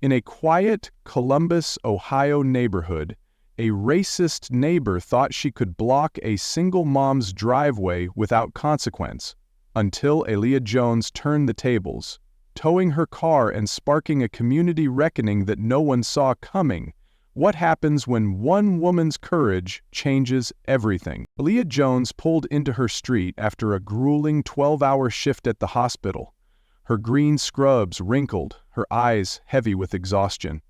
In a quiet Columbus, Ohio neighborhood, a racist neighbor thought she could block a single mom's driveway without consequence, until Aaliyah Jones turned the tables, towing her car and sparking a community reckoning that no one saw coming. What happens when one woman's courage changes everything? Aaliyah Jones pulled into her street after a grueling 12-hour shift at the hospital. Her green scrubs wrinkled, her eyes heavy with exhaustion.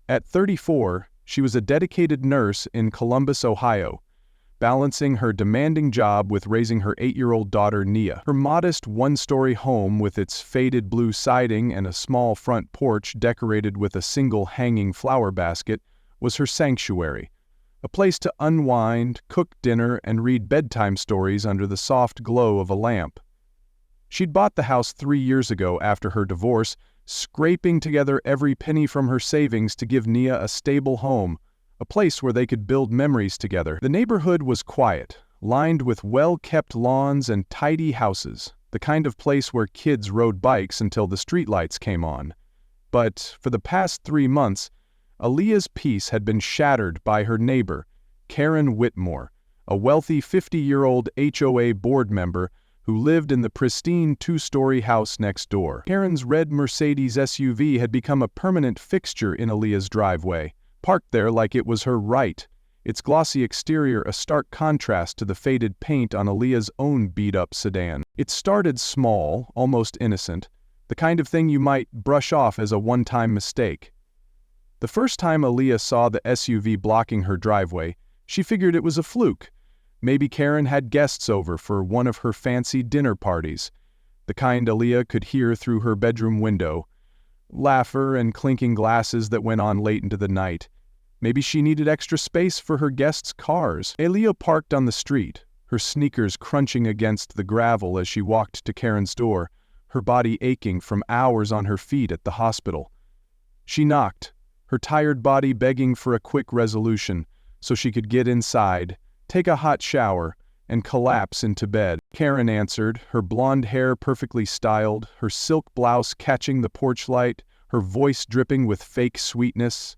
At 34, she was a dedicated nurse in Columbus, Ohio, balancing her demanding job with raising her 8-year-old daughter, Nia. Her modest one-story home with its faded blue siding and a small front porch decorated with a single hanging flower basket was her sanctuary, a place to unwind, cook dinner, and read bedtime stories under the soft glow of a lamp. She'd bought the house 3 years ago after her divorce, scraping together every penny from her savings to give Nia a stable home, a place where they could build memories together. The neighborhood was quiet, lined with well-kept lawns and tidy houses, the kind of place where kids rode bikes until the streetlights came on. But for the past 3 months, Aaliyah's peace had been shattered by her neighbor, Karen Whitmore, a wealthy 50-year-old HOA board member who lived in the pristine 2-story house next door. Karen's red Mercedes SUV had become a permanent fixture in Aaliyah's driveway, parked there like it was her right, its glossy exterior a stark contrast to the faded paint on Aaliyah's own beat-up sedan. It started small, almost innocent, the kind of thing you might brush off as a one-time mistake. The first time Aaliyah saw the SUV blocking her driveway, she figured it was a fluke. Maybe Karen had guests over for one of her fancy dinner parties, the kind Aaliyah could hear through her bedroom window, laughter and clinking glasses that went on late into the night. Maybe she needed extra space for her guests' cars. Aaliyah parked on the street, her sneakers crunching against the gravel as she walked to Karen's door, her body aching from hours on her feet at the hospital. She knocked, her tired body begging for a quick resolution so she could get inside, take a hot shower, and collapse into bed. Karen answered, her blonde hair perfectly styled, her silk blouse catching the porch light, her voice dripping with fake sweetness.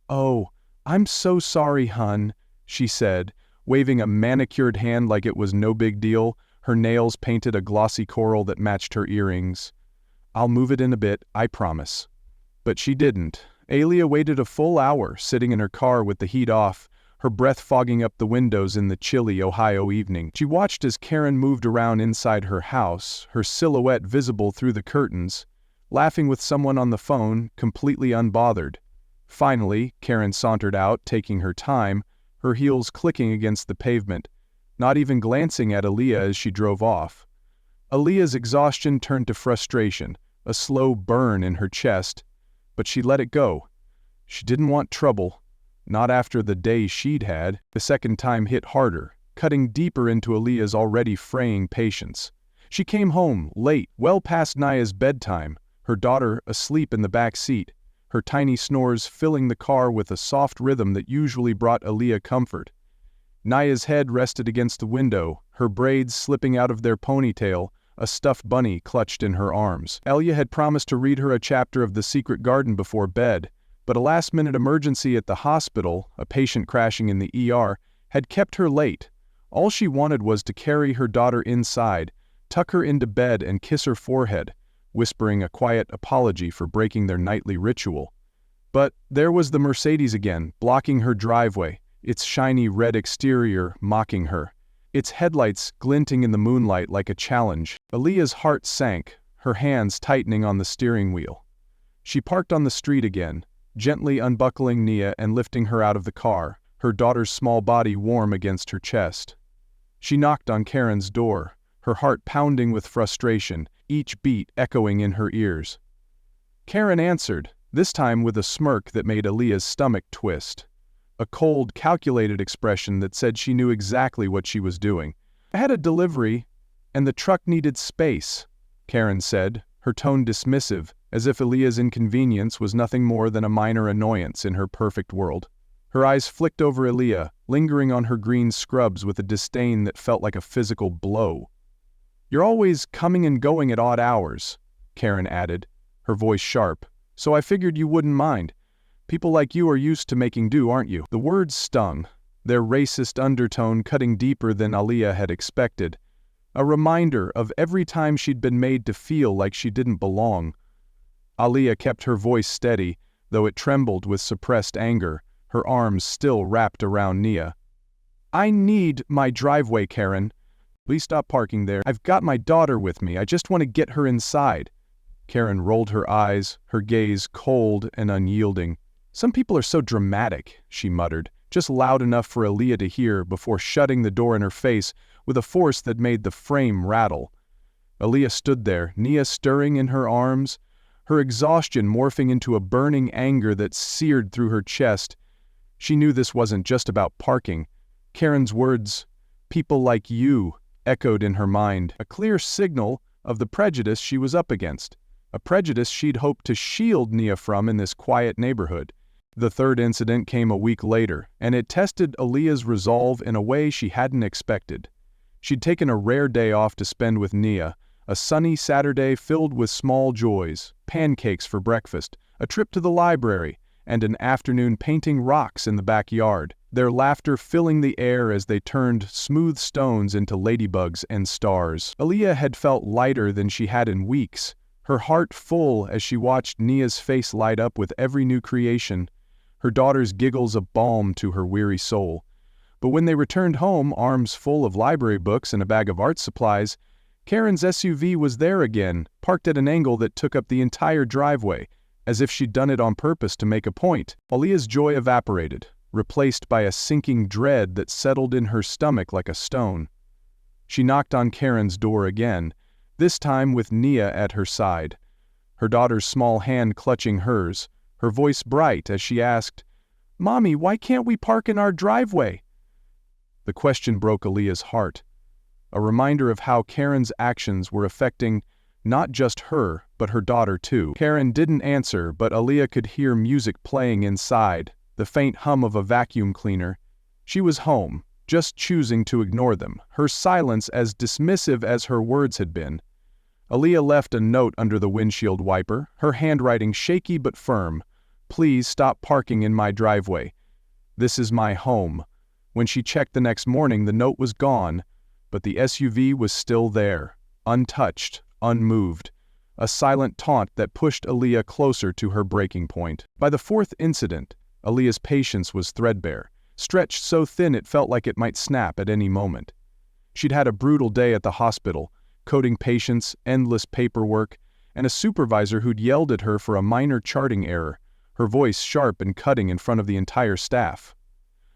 "Oh, I'm so sorry, hun," she said, waving a manicured hand like it was no big deal, her nails painted a glossy coral that matched her earrings. "I'll move it in a bit, I promise." But she didn't. Aaliyah waited a full hour, sitting in her car with the heat off, her breath fogging up the windows in the chilly Ohio evening. She watched as Karen moved around inside her house, her silhouette visible through the curtains, laughing with someone on the phone, completely unbothered. Finally, Karen sauntered out, taking her time, her heels clicking against the pavement, not even glancing at Aaliyah as she drove off. Aaliyah's exhaustion turned to frustration, a slow burn in her chest, but she let it go. She didn't want trouble. Not after the day she'd had. The second time hit harder, cutting deeper into Aaliyah's already fraying patience. She came home, late, well past Nia's bedtime, her daughter asleep in the back seat, her tiny snores filling the car with a soft rhythm that usually brought Aaliyah comfort. Nia's head rested against the window, her braids slipping out of their ponytail, a stuffed bunny clutched in her arms. Aaliyah had promised to read her a chapter of The Secret Garden before bed, but a last-minute emergency at the hospital, a patient crashing in the ER, had kept her late. All she wanted was to carry her daughter inside, tuck her into bed and kiss her forehead, whispering a quiet apology for breaking their nightly ritual. But there was the Mercedes again, blocking her driveway, its shiny red exterior mocking her, its headlights glinting in the moonlight like a challenge. Aaliyah's heart sank, her hands tightening on the steering wheel. She parked on the street again, gently unbuckling Nia and lifting her out of the car, her daughter's small body warm against her chest. She knocked on Karen's door, her heart pounding with frustration, each beat echoing in her ears. Karen answered, this time with a smirk that made Aaliyah's stomach twist. A cold, calculated expression that said she knew exactly what she was doing. "I had a delivery, and the truck needed space," Karen said, her tone dismissive, as if Aaliyah's inconvenience was nothing more than a minor annoyance in her perfect world. Her eyes flicked over Aaliyah, lingering on her green scrubs with a disdain that felt like a physical blow. "You're always coming and going at odd hours," Karen added, her voice sharp, So I figured you wouldn't mind. People like you are used to making do, aren't you?" The words stung, their racist undertone cutting deeper than Aaliyah had expected. A reminder of every time she'd been made to feel like she didn't belong. Aaliyah kept her voice steady, though it trembled with suppressed anger, her arms still wrapped around Nia. "I need my driveway, Karen. Please stop parking there. I've got my daughter with me. I just want to get her inside." Karen rolled her eyes, her gaze cold and unyielding. "Some people are so dramatic," she muttered, just loud enough for Aaliyah to hear before shutting the door in her face with a force that made the frame rattle. Aaliyah stood there, Nia stirring in her arms, her exhaustion morphing into a burning anger that seared through her chest. She knew this wasn't just about parking. Karen's words, "people like you," echoed in her mind, a clear signal of the prejudice she was up against, a prejudice she'd hoped to shield Nia from in this quiet neighborhood. The third incident came a week later, and it tested Aaliyah's resolve in a way she hadn't expected. She'd taken a rare day off to spend with Nia, a sunny Saturday filled with small joys, pancakes for breakfast, a trip to the library, and an afternoon painting rocks in the backyard, their laughter filling the air as they turned smooth stones into ladybugs and stars. Aaliyah had felt lighter than she had in weeks, her heart full as she watched Nia's face light up with every new creation, her daughter's giggles a balm to her weary soul. But when they returned home, arms full of library books and a bag of art supplies, Karen's SUV was there again, parked at an angle that took up the entire driveway, as if she'd done it on purpose to make a point. Aaliyah's joy evaporated, replaced by a sinking dread that settled in her stomach like a stone. She knocked on Karen's door again, this time with Nia at her side, her daughter's small hand clutching hers, her voice bright as she asked, "Mommy, why can't we park in our driveway?" The question broke Aaliyah's heart, a reminder of how Karen's actions were affecting not just her, but her daughter too. Karen didn't answer, but Aaliyah could hear music playing inside, the faint hum of a vacuum cleaner. She was home, just choosing to ignore them, her silence as dismissive as her words had been. Aaliyah left a note under the windshield wiper, her handwriting shaky but firm. "Please stop parking in my driveway. This is my home." When she checked the next morning, the note was gone, but the SUV was still there, untouched, unmoved, a silent taunt that pushed Aaliyah closer to her breaking point. By the fourth incident, Aaliyah's patience was threadbare, stretched so thin it felt like it might snap at any moment. She'd had a brutal day at the hospital, coding patients, endless paperwork, and a supervisor who'd yelled at her for a minor charting error, her voice sharp and cutting in front of the entire staff.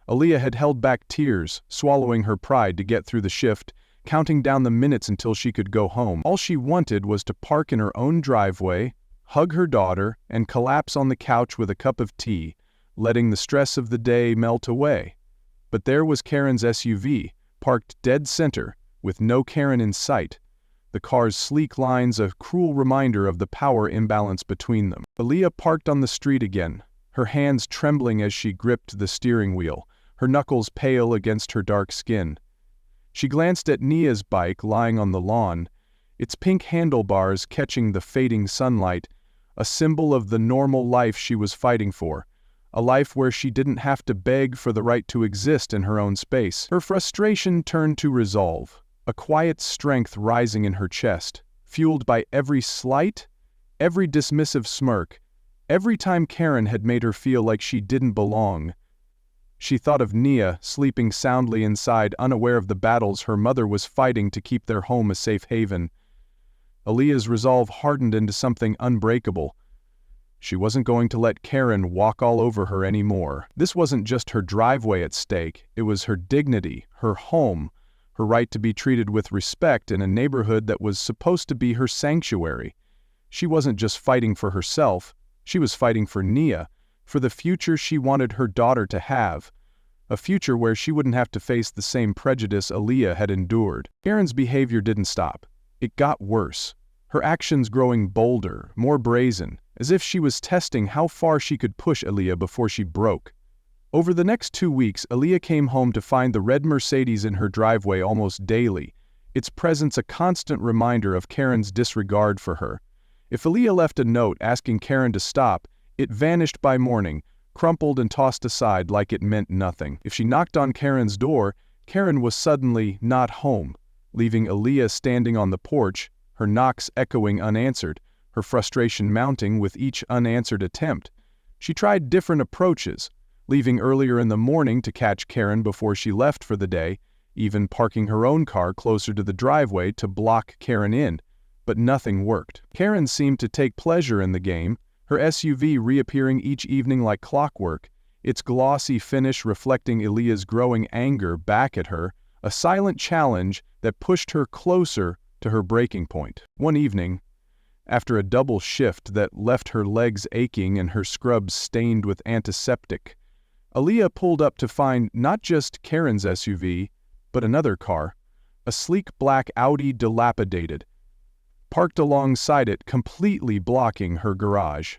Aaliyah had held back tears, swallowing her pride to get through the shift, counting down the minutes until she could go home. All she wanted was to park in her own driveway, hug her daughter, and collapse on the couch with a cup of tea, letting the stress of the day melt away. But there was Karen's SUV, parked dead center, with no Karen in sight, the car's sleek lines a cruel reminder of the power imbalance between them. Aaliyah parked on the street again, her hands trembling as she gripped the steering wheel, her knuckles pale against her dark skin. She glanced at Nia's bike lying on the lawn, its pink handlebars catching the fading sunlight, a symbol of the normal life she was fighting for, a life where she didn't have to beg for the right to exist in her own space. Her frustration turned to resolve, a quiet strength rising in her chest, fueled by every slight, every dismissive smirk, every time Karen had made her feel like she didn't belong. She thought of Nia, sleeping soundly inside, unaware of the battles her mother was fighting to keep their home a safe haven. Aaliyah's resolve hardened into something unbreakable. She wasn't going to let Karen walk all over her anymore. This wasn't just her driveway at stake, it was her dignity, her home, her right to be treated with respect in a neighborhood that was supposed to be her sanctuary. She wasn't just fighting for herself, she was fighting for Nia, for the future she wanted her daughter to have, a future where she wouldn't have to face the same prejudice Aaliyah had endured. Karen's behavior didn't stop. It got worse, her actions growing bolder, more brazen, as if she was testing how far she could push Aaliyah before she broke. Over the next 2 weeks, Aaliyah came home to find the red Mercedes in her driveway almost daily, its presence a constant reminder of Karen's disregard for her. If Aaliyah left a note asking Karen to stop, it vanished by morning, crumpled and tossed aside like it meant nothing. If she knocked on Karen's door, Karen was suddenly not home, leaving Aaliyah standing on the porch, her knocks echoing unanswered, her frustration mounting with each unanswered attempt. She tried different approaches, leaving earlier in the morning to catch Karen before she left for the day, even parking her own car closer to the driveway to block Karen in, but nothing worked. Karen seemed to take pleasure in the game, her SUV reappearing each evening like clockwork, its glossy finish reflecting Aaliyah's growing anger back at her, a silent challenge that pushed her closer to her breaking point. One evening, after a double shift that left her legs aching and her scrubs stained with antiseptic, Aaliyah pulled up to find not just Karen's SUV, but another car, a sleek black Audi dilapidated, parked alongside it, completely blocking her garage.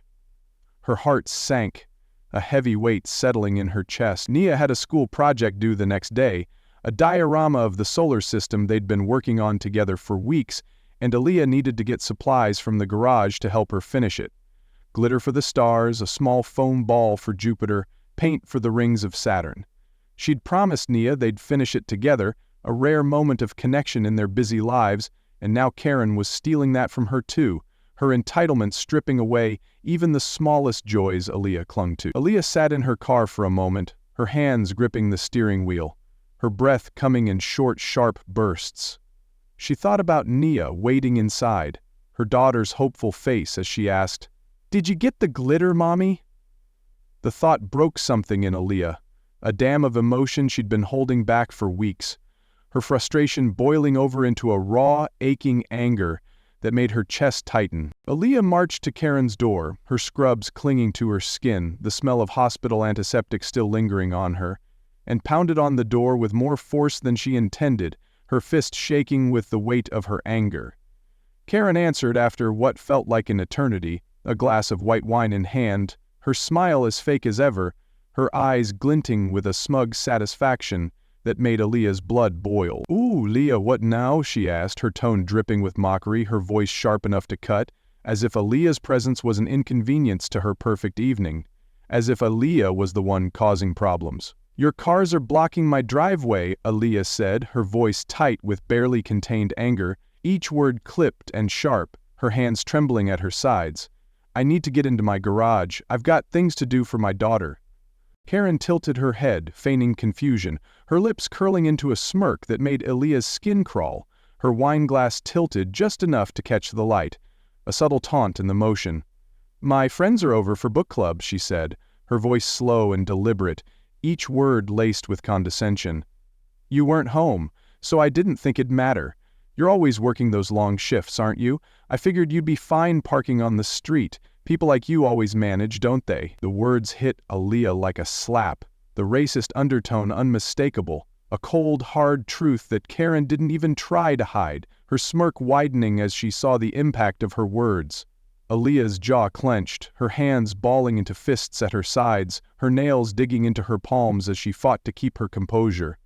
Her heart sank, a heavy weight settling in her chest. Nia had a school project due the next day, a diorama of the solar system they'd been working on together for weeks, and Aaliyah needed to get supplies from the garage to help her finish it. Glitter for the stars, a small foam ball for Jupiter, paint for the rings of Saturn. She'd promised Nia they'd finish it together, a rare moment of connection in their busy lives, and now Karen was stealing that from her too, her entitlement stripping away even the smallest joys Aaliyah clung to. Aaliyah sat in her car for a moment, her hands gripping the steering wheel, her breath coming in short, sharp bursts. She thought about Nia waiting inside, her daughter's hopeful face as she asked, "Did you get the glitter, Mommy?" The thought broke something in Aaliyah, a dam of emotion she'd been holding back for weeks, her frustration boiling over into a raw, aching anger that made her chest tighten. Aaliyah marched to Karen's door, her scrubs clinging to her skin, the smell of hospital antiseptic still lingering on her, and pounded on the door with more force than she intended, her fist shaking with the weight of her anger. Karen answered after what felt like an eternity, a glass of white wine in hand, her smile as fake as ever, her eyes glinting with a smug satisfaction that made Aaliyah's blood boil. "Ooh, Leah, what now?" she asked, her tone dripping with mockery, her voice sharp enough to cut, as if Aaliyah's presence was an inconvenience to her perfect evening, as if Aaliyah was the one causing problems. "Your cars are blocking my driveway," Aaliyah said, her voice tight with barely contained anger, each word clipped and sharp, her hands trembling at her sides. "I need to get into my garage. I've got things to do for my daughter." Karen tilted her head, feigning confusion, her lips curling into a smirk that made Aaliyah's skin crawl, her wine glass tilted just enough to catch the light, a subtle taunt in the motion. "My friends are over for book club," she said, her voice slow and deliberate, each word laced with condescension. "You weren't home, so I didn't think it'd matter. You're always working those long shifts, aren't you? I figured you'd be fine parking on the street. People like you always manage, don't they?" The words hit Aaliyah like a slap, the racist undertone unmistakable, a cold, hard truth that Karen didn't even try to hide, her smirk widening as she saw the impact of her words. Aaliyah's jaw clenched, her hands balling into fists at her sides, her nails digging into her palms as she fought to keep her composure.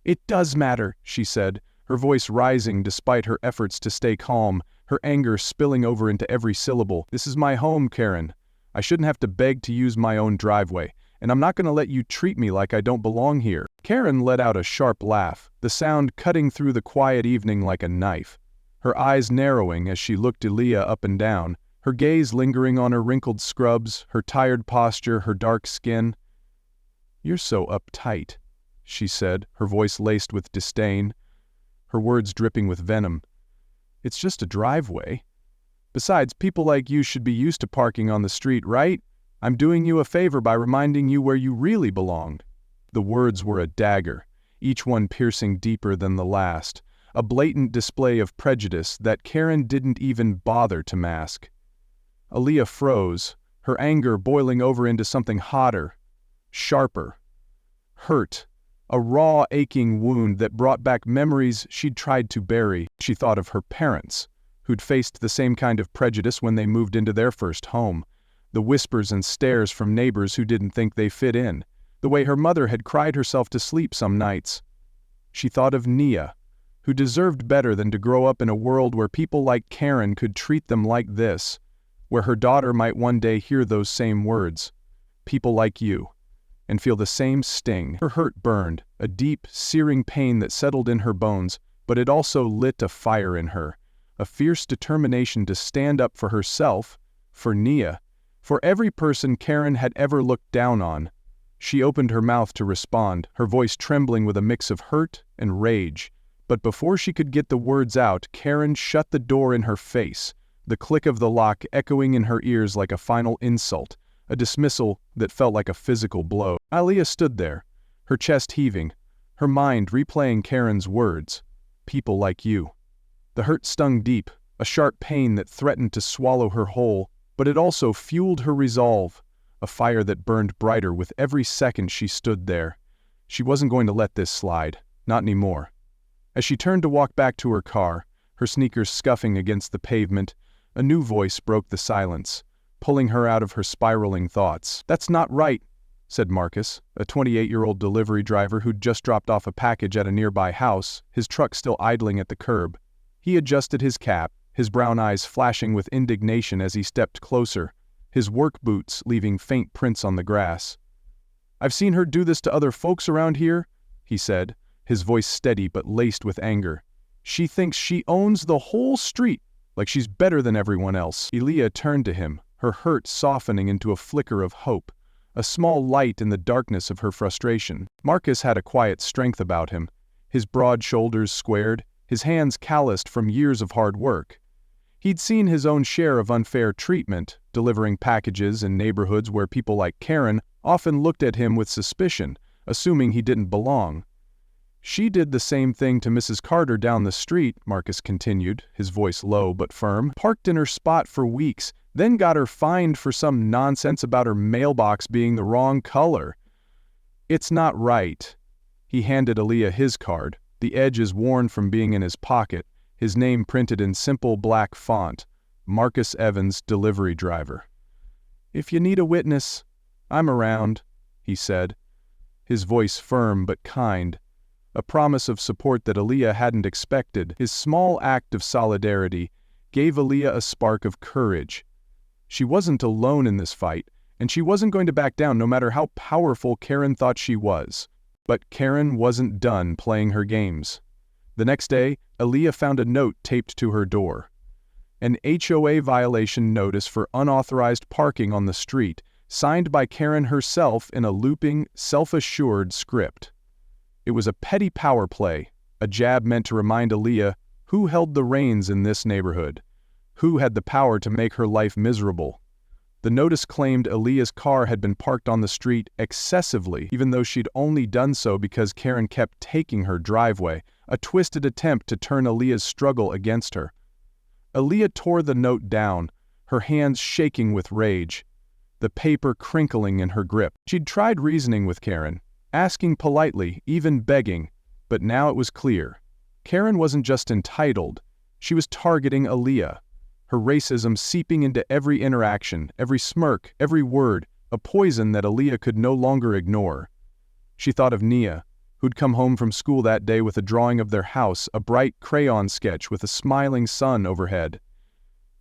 "It does matter," she said, her voice rising despite her efforts to stay calm, her anger spilling over into every syllable. "This is my home, Karen. I shouldn't have to beg to use my own driveway, and I'm not going to let you treat me like I don't belong here." Karen let out a sharp laugh, the sound cutting through the quiet evening like a knife, her eyes narrowing as she looked Aaliyah up and down, her gaze lingering on her wrinkled scrubs, her tired posture, her dark skin. "You're so uptight," she said, her voice laced with disdain, her words dripping with venom. "It's just a driveway. Besides, people like you should be used to parking on the street, right? I'm doing you a favor by reminding you where you really belong." The words were a dagger, each one piercing deeper than the last, a blatant display of prejudice that Karen didn't even bother to mask. Aaliyah froze, her anger boiling over into something hotter, sharper. Hurt, a raw, aching wound that brought back memories she'd tried to bury. She thought of her parents, who'd faced the same kind of prejudice when they moved into their first home, the whispers and stares from neighbors who didn't think they fit in, the way her mother had cried herself to sleep some nights. She thought of Nia, who deserved better than to grow up in a world where people like Karen could treat them like this, where her daughter might one day hear those same words, "People like you," and feel the same sting. Her hurt burned, a deep, searing pain that settled in her bones, but it also lit a fire in her, a fierce determination to stand up for herself, for Nia, for every person Karen had ever looked down on. She opened her mouth to respond, her voice trembling with a mix of hurt and rage. But before she could get the words out, Karen shut the door in her face, the click of the lock echoing in her ears like a final insult, a dismissal that felt like a physical blow. Aaliyah stood there, her chest heaving, her mind replaying Karen's words, "People like you." The hurt stung deep, a sharp pain that threatened to swallow her whole, but it also fueled her resolve, a fire that burned brighter with every second she stood there. She wasn't going to let this slide, not anymore. As she turned to walk back to her car, her sneakers scuffing against the pavement, a new voice broke the silence, pulling her out of her spiraling thoughts. "That's not right," said Marcus, a 28-year-old delivery driver who'd just dropped off a package at a nearby house, his truck still idling at the curb. He adjusted his cap, his brown eyes flashing with indignation as he stepped closer, his work boots leaving faint prints on the grass. "I've seen her do this to other folks around here," he said, his voice steady but laced with anger. "She thinks she owns the whole street, like she's better than everyone else." Aaliyah turned to him, her hurt softening into a flicker of hope, a small light in the darkness of her frustration. Marcus had a quiet strength about him, his broad shoulders squared, his hands calloused from years of hard work. He'd seen his own share of unfair treatment, delivering packages in neighborhoods where people like Karen often looked at him with suspicion, assuming he didn't belong. "She did the same thing to Mrs. Carter down the street," Marcus continued, his voice low but firm. "Parked in her spot for weeks, then got her fined for some nonsense about her mailbox being the wrong color. It's not right." He handed Aaliyah his card, the edges worn from being in his pocket, his name printed in simple black font, Marcus Evans, delivery driver. "If you need a witness, I'm around," he said, his voice firm but kind, a promise of support that Aaliyah hadn't expected. His small act of solidarity gave Aaliyah a spark of courage. She wasn't alone in this fight, and she wasn't going to back down no matter how powerful Karen thought she was. But Karen wasn't done playing her games. The next day, Aaliyah found a note taped to her door. An HOA violation notice for unauthorized parking on the street, signed by Karen herself in a looping, self-assured script. It was a petty power play, a jab meant to remind Aaliyah who held the reins in this neighborhood, who had the power to make her life miserable. The notice claimed Aaliyah's car had been parked on the street excessively, even though she'd only done so because Karen kept taking her driveway, a twisted attempt to turn Aaliyah's struggle against her. Aaliyah tore the note down, her hands shaking with rage, the paper crinkling in her grip. She'd tried reasoning with Karen, asking politely, even begging, but now it was clear. Karen wasn't just entitled, she was targeting Aaliyah, her racism seeping into every interaction, every smirk, every word, a poison that Aaliyah could no longer ignore. She thought of Nia, who'd come home from school that day with a drawing of their house, a bright crayon sketch with a smiling sun overhead.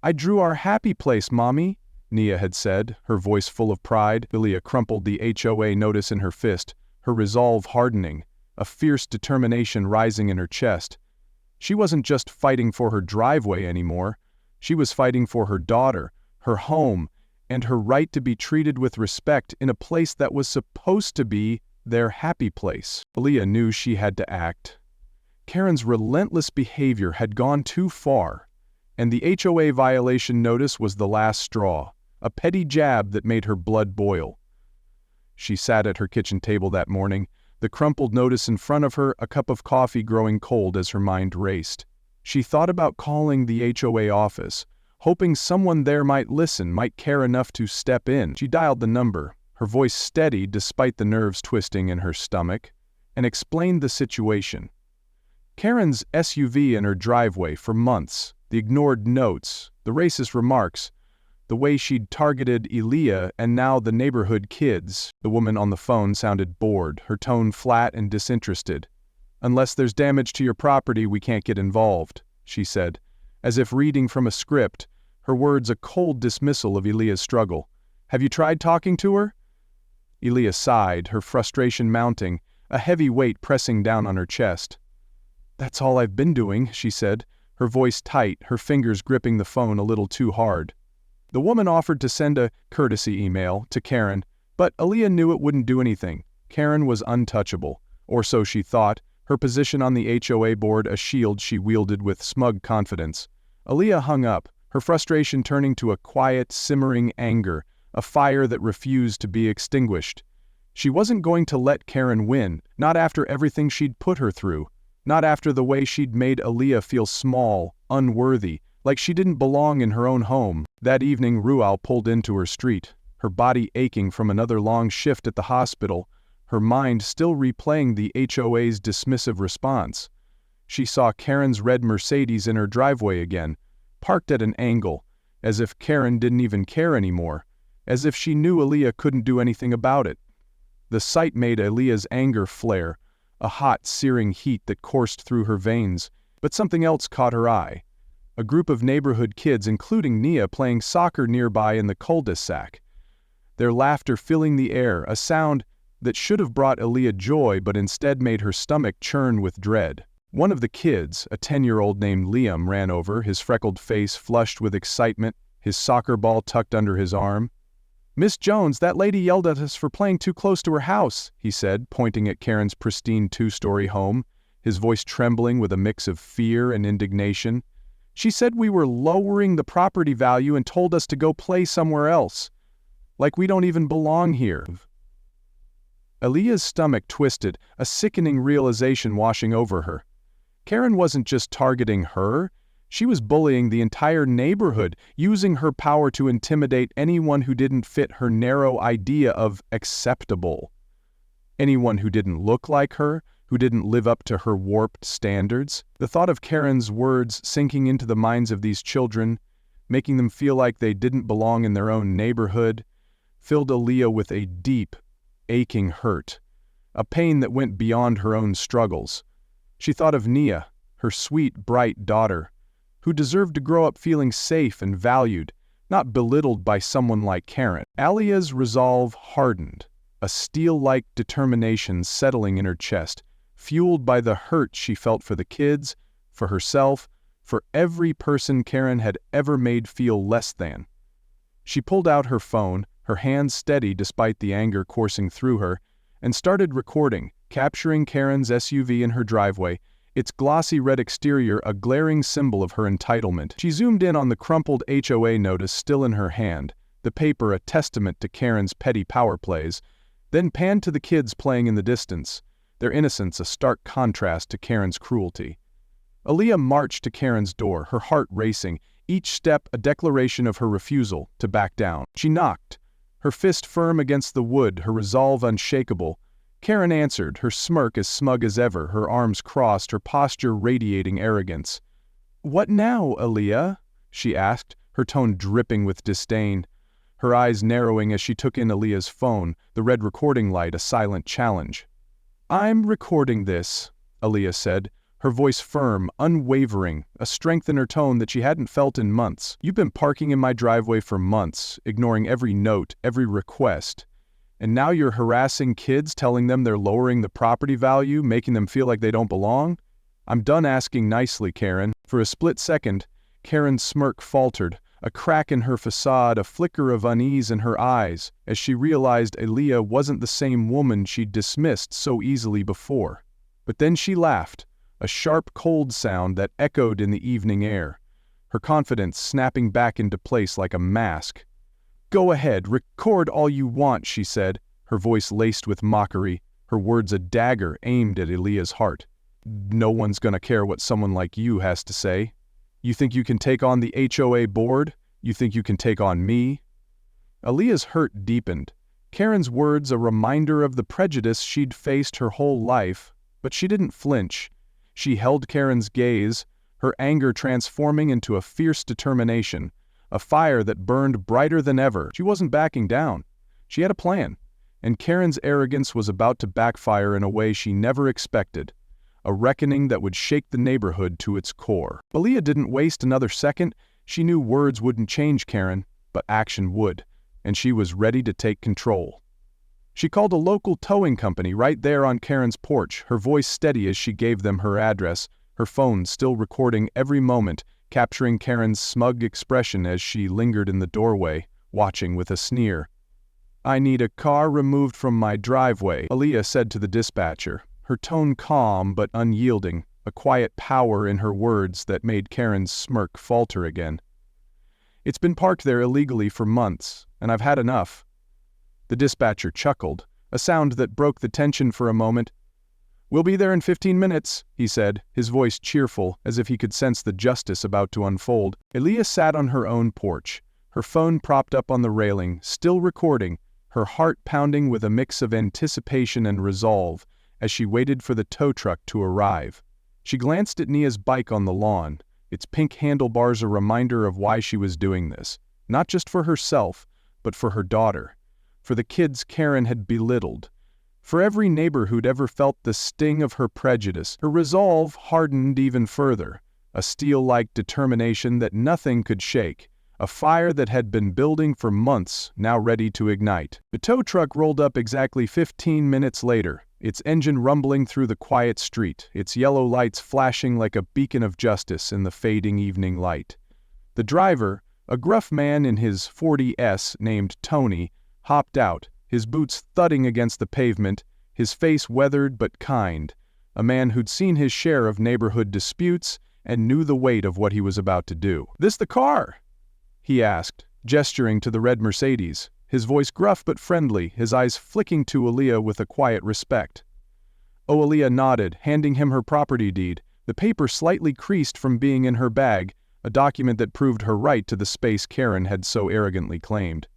"I drew our happy place, Mommy," Nia had said, her voice full of pride. Aaliyah crumpled the HOA notice in her fist, her resolve hardening, a fierce determination rising in her chest. She wasn't just fighting for her driveway anymore. She was fighting for her daughter, her home, and her right to be treated with respect in a place that was supposed to be their happy place. Aaliyah knew she had to act. Karen's relentless behavior had gone too far, and the HOA violation notice was the last straw, a petty jab that made her blood boil. She sat at her kitchen table that morning, the crumpled notice in front of her, a cup of coffee growing cold as her mind raced. She thought about calling the HOA office, hoping someone there might listen, might care enough to step in. She dialed the number, her voice steady despite the nerves twisting in her stomach, and explained the situation. Karen's SUV in her driveway for months, the ignored notes, the racist remarks, the way she'd targeted Aaliyah and now the neighborhood kids. The woman on the phone sounded bored, her tone flat and disinterested. "Unless there's damage to your property, we can't get involved," she said, as if reading from a script, her words a cold dismissal of Aaliyah's struggle. "Have you tried talking to her?" Aaliyah sighed, her frustration mounting, a heavy weight pressing down on her chest. "That's all I've been doing," she said, her voice tight, her fingers gripping the phone a little too hard. The woman offered to send a courtesy email to Karen, but Aaliyah knew it wouldn't do anything. Karen was untouchable, or so she thought, her position on the HOA board a shield she wielded with smug confidence. Aaliyah hung up, her frustration turning to a quiet, simmering anger, a fire that refused to be extinguished. She wasn't going to let Karen win, not after everything she'd put her through, not after the way she'd made Aaliyah feel small, unworthy, like she didn't belong in her own home. That evening Rual pulled into her street, her body aching from another long shift at the hospital, her mind still replaying the HOA's dismissive response. She saw Karen's red Mercedes in her driveway again, parked at an angle, as if Karen didn't even care anymore, as if she knew Aaliyah couldn't do anything about it. The sight made Aaliyah's anger flare, a hot, searing heat that coursed through her veins, but something else caught her eye. A group of neighborhood kids, including Nia, playing soccer nearby in the cul-de-sac. Their laughter filling the air, a sound that should have brought Aaliyah joy but instead made her stomach churn with dread. One of the kids, a 10-year-old named Liam, ran over, his freckled face flushed with excitement, his soccer ball tucked under his arm. "Miss Jones, that lady yelled at us for playing too close to her house," he said, pointing at Karen's pristine two-story home, his voice trembling with a mix of fear and indignation. "She said we were lowering the property value and told us to go play somewhere else. Like we don't even belong here." Aaliyah's stomach twisted, a sickening realization washing over her. Karen wasn't just targeting her, she was bullying the entire neighborhood, using her power to intimidate anyone who didn't fit her narrow idea of acceptable. Anyone who didn't look like her, who didn't live up to her warped standards. The thought of Karen's words sinking into the minds of these children, making them feel like they didn't belong in their own neighborhood, filled Aaliyah with a deep, aching hurt, a pain that went beyond her own struggles. She thought of Nia, her sweet, bright daughter, who deserved to grow up feeling safe and valued, not belittled by someone like Karen. Aaliyah's resolve hardened, a steel-like determination settling in her chest, fueled by the hurt she felt for the kids, for herself, for every person Karen had ever made feel less than. She pulled out her phone, her hands steady despite the anger coursing through her, and started recording, capturing Karen's SUV in her driveway, its glossy red exterior a glaring symbol of her entitlement. She zoomed in on the crumpled HOA notice still in her hand, the paper a testament to Karen's petty power plays, then panned to the kids playing in the distance, their innocence a stark contrast to Karen's cruelty. Aaliyah marched to Karen's door, her heart racing, each step a declaration of her refusal to back down. She knocked, her fist firm against the wood, her resolve unshakable. Karen answered, her smirk as smug as ever, her arms crossed, her posture radiating arrogance. "What now, Aaliyah?" she asked, her tone dripping with disdain. Her eyes narrowing as she took in Aaliyah's phone, the red recording light a silent challenge. "I'm recording this," Aaliyah said, her voice firm, unwavering, a strength in her tone that she hadn't felt in months. "You've been parking in my driveway for months, ignoring every note, every request. And now you're harassing kids, telling them they're lowering the property value, making them feel like they don't belong? I'm done asking nicely, Karen." For a split second, Karen's smirk faltered, a crack in her facade, a flicker of unease in her eyes, as she realized Aaliyah wasn't the same woman she'd dismissed so easily before. But then she laughed, a sharp, cold sound that echoed in the evening air, her confidence snapping back into place like a mask. "Go ahead, record all you want," she said, her voice laced with mockery, her words a dagger aimed at Aaliyah's heart. "No one's gonna care what someone like you has to say. You think you can take on the HOA board? You think you can take on me?" Aaliyah's hurt deepened, Karen's words a reminder of the prejudice she'd faced her whole life, but she didn't flinch. She held Karen's gaze, her anger transforming into a fierce determination, a fire that burned brighter than ever. She wasn't backing down. She had a plan, and Karen's arrogance was about to backfire in a way she never expected, a reckoning that would shake the neighborhood to its core. Aaliyah didn't waste another second. She knew words wouldn't change Karen, but action would, and she was ready to take control. She called a local towing company right there on Karen's porch, her voice steady as she gave them her address, her phone still recording every moment, capturing Karen's smug expression as she lingered in the doorway, watching with a sneer. "I need a car removed from my driveway," Aaliyah said to the dispatcher, her tone calm but unyielding, a quiet power in her words that made Karen's smirk falter again. "It's been parked there illegally for months, and I've had enough." The dispatcher chuckled, a sound that broke the tension for a moment. "We'll be there in 15 minutes, he said, his voice cheerful, as if he could sense the justice about to unfold. Aaliyah sat on her own porch, her phone propped up on the railing, still recording, her heart pounding with a mix of anticipation and resolve, as she waited for the tow truck to arrive. She glanced at Nia's bike on the lawn, its pink handlebars a reminder of why she was doing this, not just for herself, but for her daughter. For the kids Karen had belittled. For every neighbor who'd ever felt the sting of her prejudice, her resolve hardened even further, a steel-like determination that nothing could shake, a fire that had been building for months, now ready to ignite. The tow truck rolled up exactly 15 minutes later, its engine rumbling through the quiet street, its yellow lights flashing like a beacon of justice in the fading evening light. The driver, a gruff man in his 40s named Tony, hopped out, his boots thudding against the pavement, his face weathered but kind, a man who'd seen his share of neighborhood disputes and knew the weight of what he was about to do. "This the car?" he asked, gesturing to the red Mercedes, his voice gruff but friendly, his eyes flicking to Aaliyah with a quiet respect. Oh, Aaliyah nodded, handing him her property deed, the paper slightly creased from being in her bag, a document that proved her right to the space Karen had so arrogantly claimed.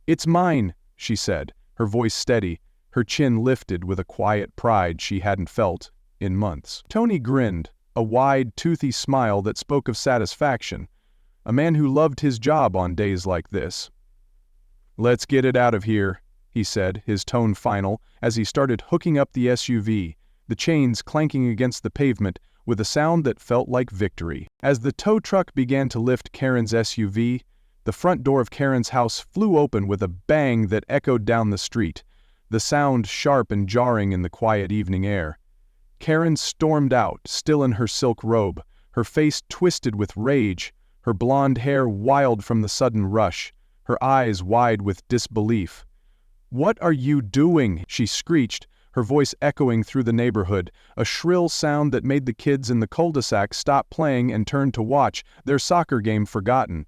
"It's mine," she said, her voice steady, her chin lifted with a quiet pride she hadn't felt in months. Tony grinned, a wide, toothy smile that spoke of satisfaction, a man who loved his job on days like this. "Let's get it out of here," he said, his tone final, as he started hooking up the SUV, the chains clanking against the pavement with a sound that felt like victory. As the tow truck began to lift Karen's SUV, the front door of Karen's house flew open with a bang that echoed down the street, the sound sharp and jarring in the quiet evening air. Karen stormed out, still in her silk robe, her face twisted with rage, her blonde hair wild from the sudden rush, her eyes wide with disbelief. "What are you doing?" she screeched, her voice echoing through the neighborhood, a shrill sound that made the kids in the cul-de-sac stop playing and turn to watch, their soccer game forgotten.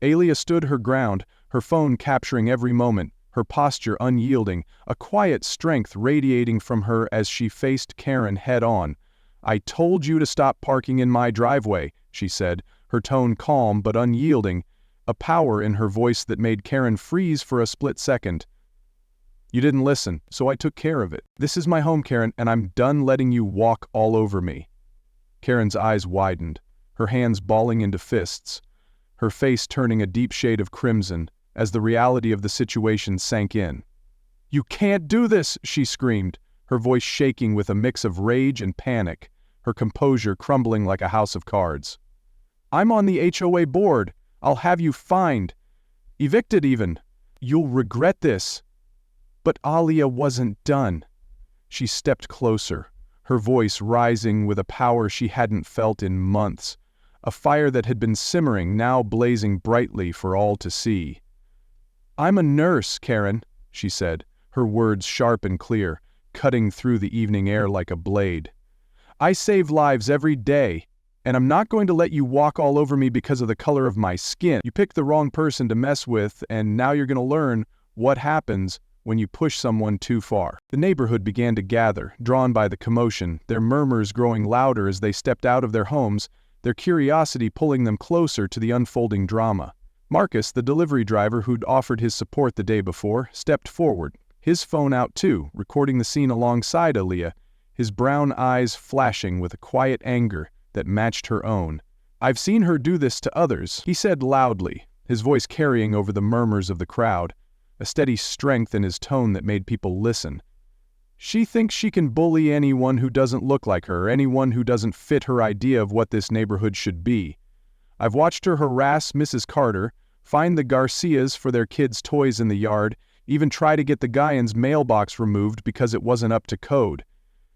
Aaliyah stood her ground, her phone capturing every moment, her posture unyielding, a quiet strength radiating from her as she faced Karen head-on. "I told you to stop parking in my driveway," she said, her tone calm but unyielding, a power in her voice that made Karen freeze for a split second. "You didn't listen, so I took care of it. This is my home, Karen, and I'm done letting you walk all over me." Karen's eyes widened, her hands balling into fists, her face turning a deep shade of crimson as the reality of the situation sank in. "You can't do this!" she screamed, her voice shaking with a mix of rage and panic, her composure crumbling like a house of cards. "I'm on the HOA board. I'll have you fined. Evicted even. You'll regret this." But Aaliyah wasn't done. She stepped closer, her voice rising with a power she hadn't felt in months, a fire that had been simmering now blazing brightly for all to see. "I'm a nurse, Karen," she said, her words sharp and clear, cutting through the evening air like a blade. "I save lives every day, and I'm not going to let you walk all over me because of the color of my skin. You picked the wrong person to mess with, and now you're going to learn what happens when you push someone too far." The neighborhood began to gather, drawn by the commotion, their murmurs growing louder as they stepped out of their homes, their curiosity pulling them closer to the unfolding drama. Marcus, the delivery driver who'd offered his support the day before, stepped forward, his phone out too, recording the scene alongside Aaliyah, his brown eyes flashing with a quiet anger that matched her own. "I've seen her do this to others," he said loudly, his voice carrying over the murmurs of the crowd, a steady strength in his tone that made people listen. "She thinks she can bully anyone who doesn't look like her, anyone who doesn't fit her idea of what this neighborhood should be. I've watched her harass Mrs. Carter, find the Garcias for their kids' toys in the yard, even try to get the Guyans' mailbox removed because it wasn't up to code.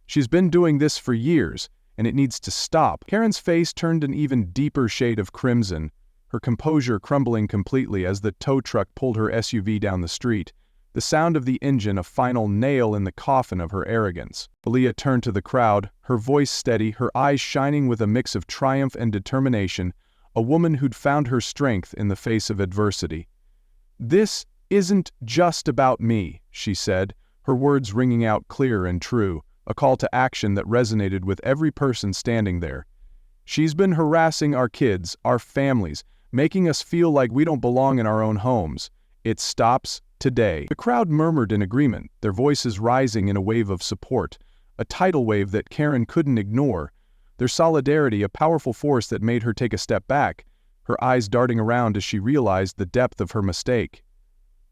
She's been doing this for years, and it needs to stop." Karen's face turned an even deeper shade of crimson, her composure crumbling completely as the tow truck pulled her SUV down the street, the sound of the engine a final nail in the coffin of her arrogance. Aaliyah turned to the crowd, her voice steady, her eyes shining with a mix of triumph and determination, a woman who'd found her strength in the face of adversity. "This isn't just about me," she said, her words ringing out clear and true, a call to action that resonated with every person standing there. "She's been harassing our kids, our families, making us feel like we don't belong in our own homes. It stops today." The crowd murmured in agreement, their voices rising in a wave of support, a tidal wave that Karen couldn't ignore, their solidarity a powerful force that made her take a step back, her eyes darting around as she realized the depth of her mistake.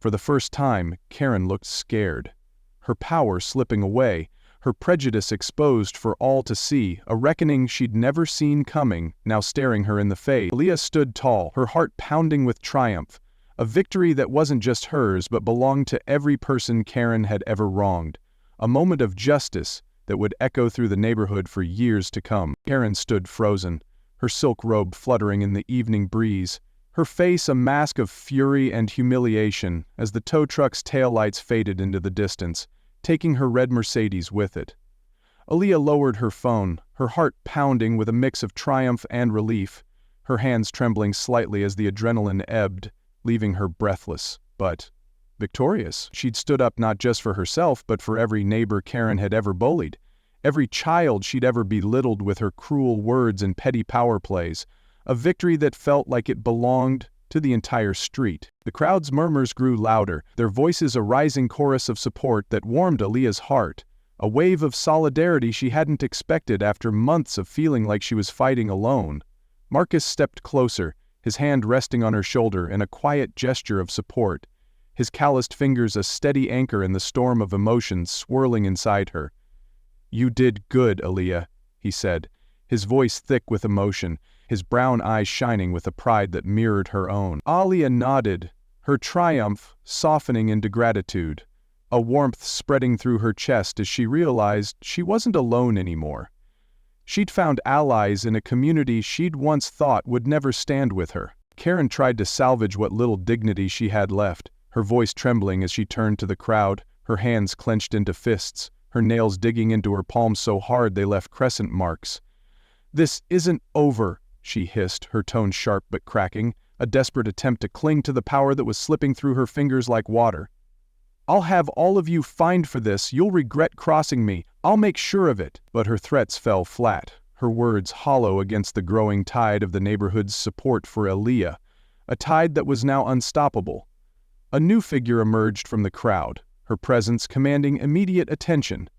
For the first time, Karen looked scared, her power slipping away, her prejudice exposed for all to see, a reckoning she'd never seen coming, now staring her in the face. Aaliyah stood tall, her heart pounding with triumph, a victory that wasn't just hers but belonged to every person Karen had ever wronged, a moment of justice that would echo through the neighborhood for years to come. Karen stood frozen, her silk robe fluttering in the evening breeze, her face a mask of fury and humiliation as the tow truck's taillights faded into the distance, taking her red Mercedes with it. Aaliyah lowered her phone, her heart pounding with a mix of triumph and relief, her hands trembling slightly as the adrenaline ebbed, leaving her breathless, but victorious. She'd stood up not just for herself but for every neighbor Karen had ever bullied, every child she'd ever belittled with her cruel words and petty power plays, a victory that felt like it belonged to the entire street. The crowd's murmurs grew louder, their voices a rising chorus of support that warmed Aaliyah's heart, a wave of solidarity she hadn't expected after months of feeling like she was fighting alone. Marcus stepped closer, his hand resting on her shoulder in a quiet gesture of support, his calloused fingers a steady anchor in the storm of emotions swirling inside her. "You did good, Aaliyah," he said, his voice thick with emotion, his brown eyes shining with a pride that mirrored her own. Aaliyah nodded, her triumph softening into gratitude, a warmth spreading through her chest as she realized she wasn't alone anymore. She'd found allies in a community she'd once thought would never stand with her. Karen tried to salvage what little dignity she had left, her voice trembling as she turned to the crowd, her hands clenched into fists, her nails digging into her palms so hard they left crescent marks. "This isn't over," she hissed, her tone sharp but cracking, a desperate attempt to cling to the power that was slipping through her fingers like water. "I'll have all of you fined for this, you'll regret crossing me, I'll make sure of it." But her threats fell flat, her words hollow against the growing tide of the neighborhood's support for Aaliyah, a tide that was now unstoppable. A new figure emerged from the crowd, her presence commanding immediate attention.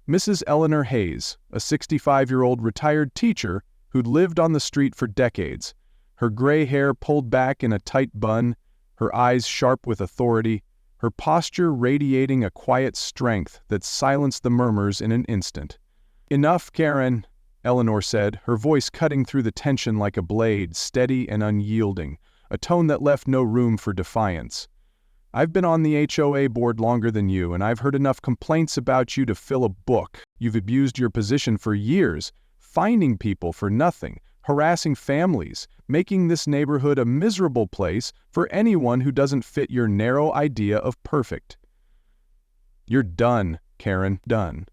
Mrs. Eleanor Hayes, a 65-year-old retired teacher who'd lived on the street for decades, her gray hair pulled back in a tight bun, her eyes sharp with authority, her posture radiating a quiet strength that silenced the murmurs in an instant. "Enough, Karen," Eleanor said, her voice cutting through the tension like a blade, steady and unyielding, a tone that left no room for defiance. "I've been on the HOA board longer than you, and I've heard enough complaints about you to fill a book. You've abused your position for years, fining people for nothing, harassing families, making this neighborhood a miserable place for anyone who doesn't fit your narrow idea of perfect. You're done, Karen, done."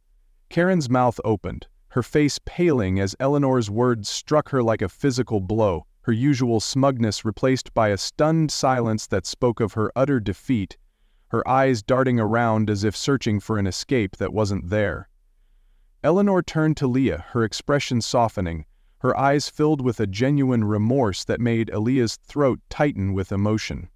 Karen's mouth opened, her face paling as Eleanor's words struck her like a physical blow, her usual smugness replaced by a stunned silence that spoke of her utter defeat, her eyes darting around as if searching for an escape that wasn't there. Eleanor turned to Leah, her expression softening, her eyes filled with a genuine remorse that made Aaliyah's throat tighten with emotion.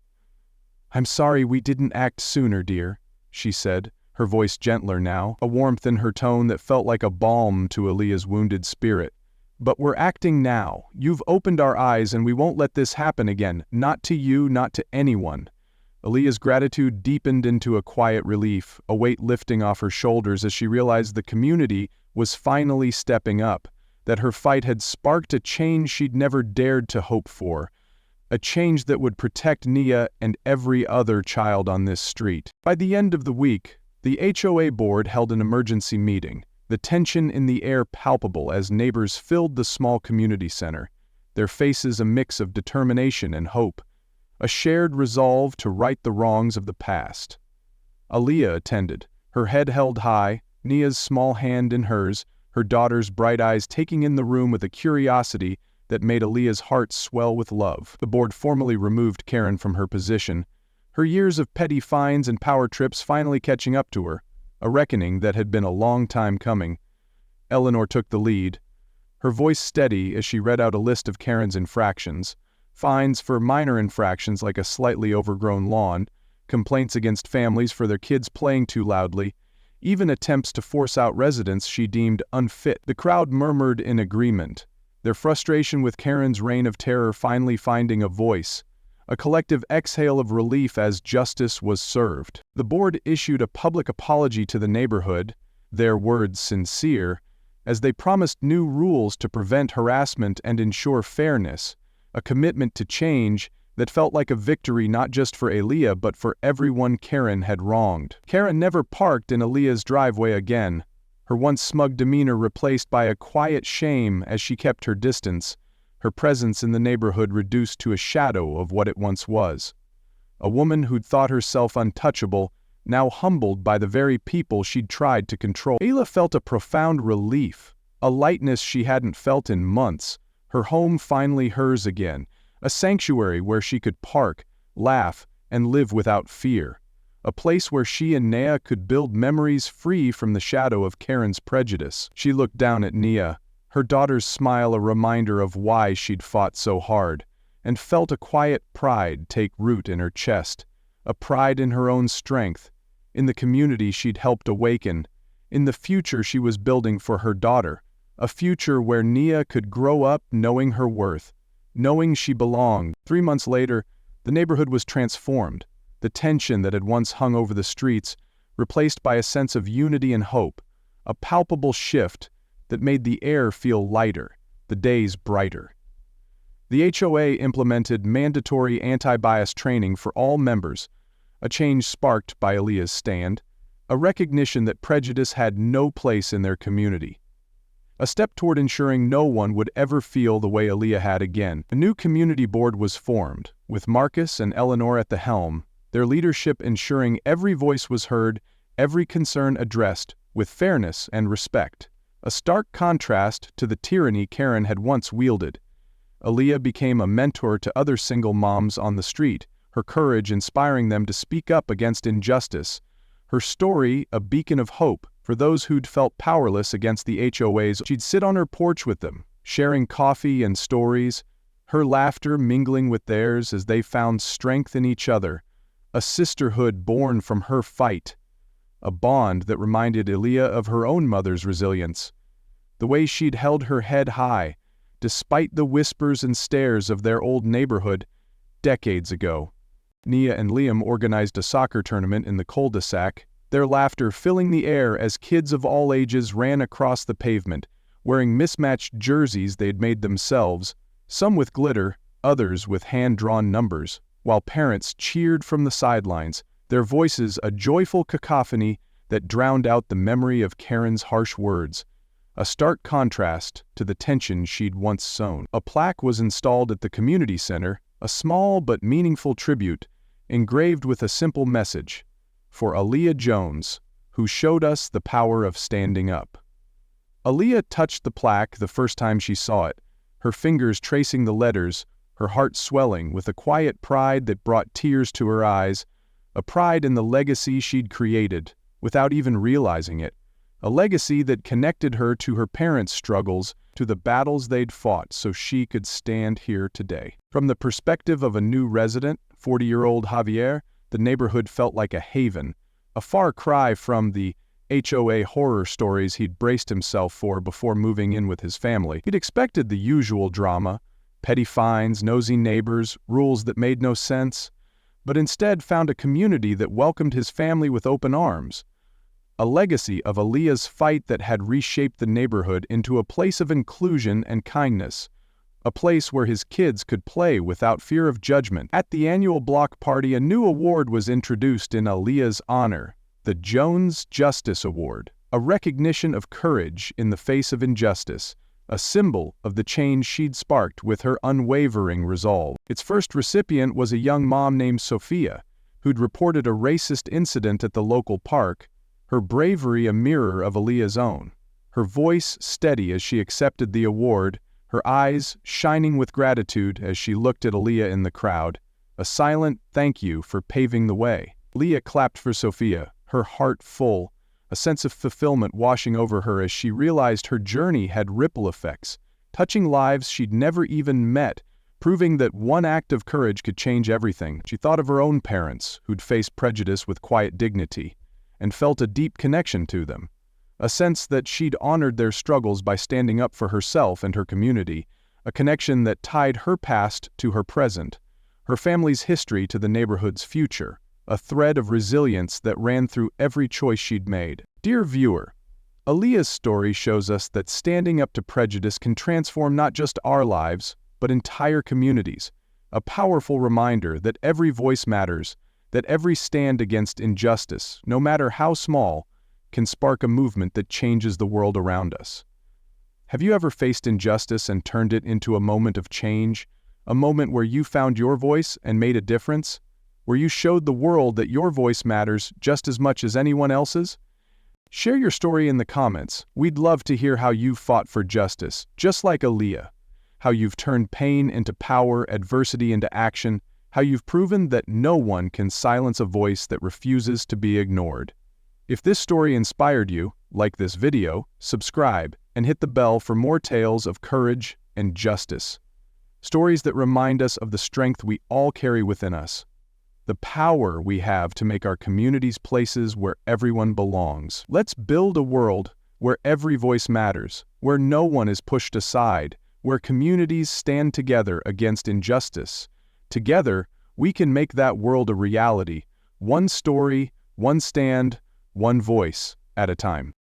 "I'm sorry we didn't act sooner, dear," she said, her voice gentler now, a warmth in her tone that felt like a balm to Aaliyah's wounded spirit. "But we're acting now. You've opened our eyes and we won't let this happen again, not to you, not to anyone." Aaliyah's gratitude deepened into a quiet relief, a weight lifting off her shoulders as she realized the community was finally stepping up, that her fight had sparked a change she'd never dared to hope for, a change that would protect Nia and every other child on this street. By the end of the week, the HOA board held an emergency meeting, the tension in the air palpable as neighbors filled the small community center, their faces a mix of determination and hope, a shared resolve to right the wrongs of the past. Aaliyah attended, her head held high, Nia's small hand in hers, her daughter's bright eyes taking in the room with a curiosity that made Aaliyah's heart swell with love. The board formally removed Karen from her position, her years of petty fines and power trips finally catching up to her, a reckoning that had been a long time coming. Eleanor took the lead, her voice steady as she read out a list of Karen's infractions, fines for minor infractions like a slightly overgrown lawn, complaints against families for their kids playing too loudly, even attempts to force out residents she deemed unfit. The crowd murmured in agreement, their frustration with Karen's reign of terror finally finding a voice, a collective exhale of relief as justice was served. The board issued a public apology to the neighborhood, their words sincere, as they promised new rules to prevent harassment and ensure fairness, a commitment to change that felt like a victory not just for Aaliyah but for everyone Karen had wronged. Karen never parked in Aaliyah's driveway again, her once smug demeanor replaced by a quiet shame as she kept her distance, her presence in the neighborhood reduced to a shadow of what it once was. A woman who'd thought herself untouchable, now humbled by the very people she'd tried to control. Ayla felt a profound relief, a lightness she hadn't felt in months, her home finally hers again, a sanctuary where she could park, laugh, and live without fear. A place where she and Nia could build memories free from the shadow of Karen's prejudice. She looked down at Nia, her daughter's smile a reminder of why she'd fought so hard, and felt a quiet pride take root in her chest, a pride in her own strength, in the community she'd helped awaken, in the future she was building for her daughter, a future where Nia could grow up knowing her worth, knowing she belonged. 3 months later, the neighborhood was transformed, the tension that had once hung over the streets replaced by a sense of unity and hope, a palpable shift that made the air feel lighter, the days brighter. The HOA implemented mandatory anti-bias training for all members, a change sparked by Aaliyah's stand, a recognition that prejudice had no place in their community. A step toward ensuring no one would ever feel the way Aaliyah had again. A new community board was formed, with Marcus and Eleanor at the helm, their leadership ensuring every voice was heard, every concern addressed, with fairness and respect. A stark contrast to the tyranny Karen had once wielded. Aaliyah became a mentor to other single moms on the street, her courage inspiring them to speak up against injustice, her story a beacon of hope for those who'd felt powerless against the HOAs. She'd sit on her porch with them, sharing coffee and stories, her laughter mingling with theirs as they found strength in each other, a sisterhood born from her fight, a bond that reminded Aaliyah of her own mother's resilience, the way she'd held her head high, despite the whispers and stares of their old neighborhood decades ago. Nia and Liam organized a soccer tournament in the cul-de-sac, their laughter filling the air as kids of all ages ran across the pavement, wearing mismatched jerseys they'd made themselves, some with glitter, others with hand-drawn numbers, while parents cheered from the sidelines, their voices a joyful cacophony that drowned out the memory of Karen's harsh words, a stark contrast to the tension she'd once sown. A plaque was installed at the community center, a small but meaningful tribute, engraved with a simple message, for Aaliyah Jones, who showed us the power of standing up. Aaliyah touched the plaque the first time she saw it, her fingers tracing the letters, her heart swelling with a quiet pride that brought tears to her eyes, a pride in the legacy she'd created, without even realizing it, a legacy that connected her to her parents' struggles, to the battles they'd fought so she could stand here today. From the perspective of a new resident, 40-year-old Javier, the neighborhood felt like a haven, a far cry from the HOA horror stories he'd braced himself for before moving in with his family. He'd expected the usual drama, petty fines, nosy neighbors, rules that made no sense, but instead found a community that welcomed his family with open arms. a legacy of Aaliyah's fight that had reshaped the neighborhood into a place of inclusion and kindness, a place where his kids could play without fear of judgment. At the annual block party, a new award was introduced in Aaliyah's honor, the Jones Justice Award, a recognition of courage in the face of injustice, a symbol of the change she'd sparked with her unwavering resolve. Its first recipient was a young mom named Sophia, who'd reported a racist incident at the local park, her bravery a mirror of Aaliyah's own. Her voice steady as she accepted the award, her eyes shining with gratitude as she looked at Aaliyah in the crowd, a silent thank you for paving the way. Aaliyah clapped for Sophia, her heart full, a sense of fulfillment washing over her as she realized her journey had ripple effects, touching lives she'd never even met, proving that one act of courage could change everything. She thought of her own parents, who'd faced prejudice with quiet dignity, and felt a deep connection to them, a sense that she'd honored their struggles by standing up for herself and her community, a connection that tied her past to her present, her family's history to the neighborhood's future, a thread of resilience that ran through every choice she'd made. Dear viewer, Aaliyah's story shows us that standing up to prejudice can transform not just our lives, but entire communities, a powerful reminder that every voice matters, that every stand against injustice, no matter how small, can spark a movement that changes the world around us. Have you ever faced injustice and turned it into a moment of change, a moment where you found your voice and made a difference, where you showed the world that your voice matters just as much as anyone else's? Share your story in the comments. We'd love to hear how you fought for justice, just like Aaliyah, how you've turned pain into power, adversity into action, how you've proven that no one can silence a voice that refuses to be ignored. If this story inspired you, like this video, subscribe, and hit the bell for more tales of courage and justice. Stories that remind us of the strength we all carry within us, the power we have to make our communities places where everyone belongs. Let's build a world where every voice matters, where no one is pushed aside, where communities stand together against injustice. Together, we can make that world a reality, one story, one stand, one voice at a time.